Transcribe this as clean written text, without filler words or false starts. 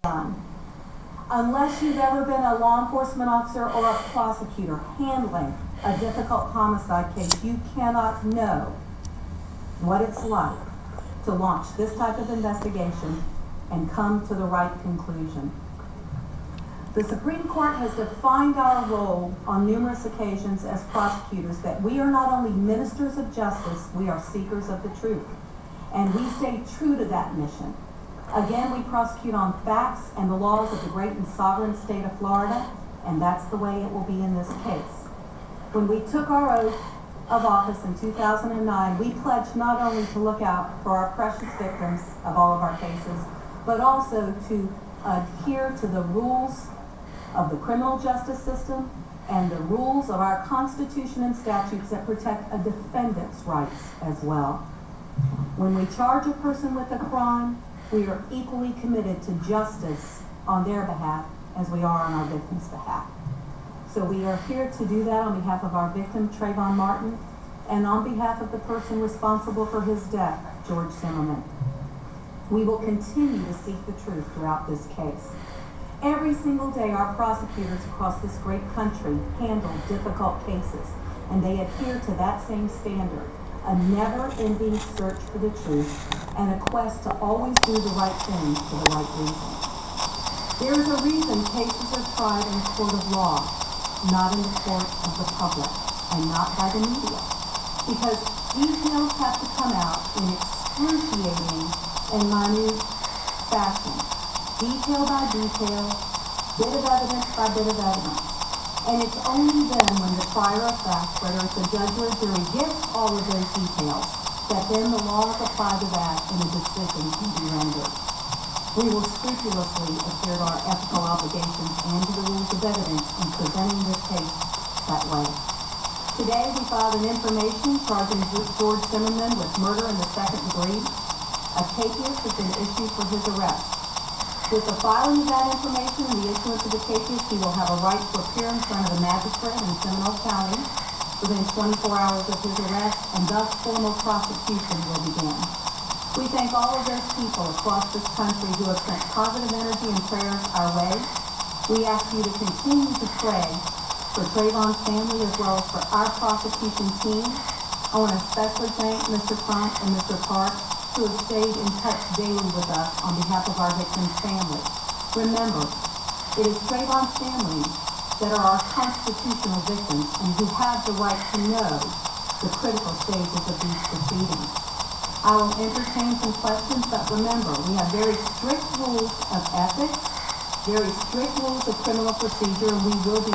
done. Unless you've ever been a law enforcement officer or a prosecutor handling a difficult homicide case, you cannot know what it's like to launch this type of investigation and come to the right conclusion. The Supreme Court has defined our role on numerous occasions as prosecutors, that we are not only ministers of justice, we are seekers of the truth. And we stay true to that mission. Again, we prosecute on facts and the laws of the great and sovereign state of Florida, and that's the way it will be in this case. When we took our oath of office in 2009, we pledged not only to look out for our precious victims of all of our cases, but also to adhere to the rules of the criminal justice system and the rules of our Constitution and statutes that protect a defendant's rights as well. When we charge a person with a crime, we are equally committed to justice on their behalf as we are on our victim's behalf. So we are here to do that on behalf of our victim, Trayvon Martin, and on behalf of the person responsible for his death, George Zimmerman. We will continue to seek the truth throughout this case. Every single day, our prosecutors across this great country handle difficult cases, and they adhere to that same standard, a never-ending search for the truth and a quest to always do the right thing for the right reason. There is a reason cases are tried in a court of law, not in the court of the public, and not by the media, because details have to come out in excruciating and minute fashion, detail by detail, bit of evidence by bit of evidence. And it's only then when the trier of fact, whether it's a judge or a jury, gets all of those details, that then the law is applied to that and a decision can be rendered. We will scrupulously adhere to our ethical obligations and to the rules of evidence in presenting this case that way. Today we filed an information charging George Zimmerman with murder in the second degree. A capias has been issued for his arrest. With the filing of that information and the issuance of the capias, he will have a right to appear in front of a magistrate in Seminole County within 24 hours of his arrest, and thus formal prosecution will begin. We thank all of those people across this country who have sent positive energy and prayers our way. We ask you to continue to pray for Trayvon's family as well as for our prosecution team. I want to especially thank Mr. Crump and Mr. Park, who have stayed in touch daily with us on behalf of our victims' family. Remember, it is Trayvon's family that are our constitutional victims and who have the right to know the critical stages of these proceedings. I will entertain some questions, but remember, we have very strict rules of ethics, very strict rules of criminal procedure, and we will be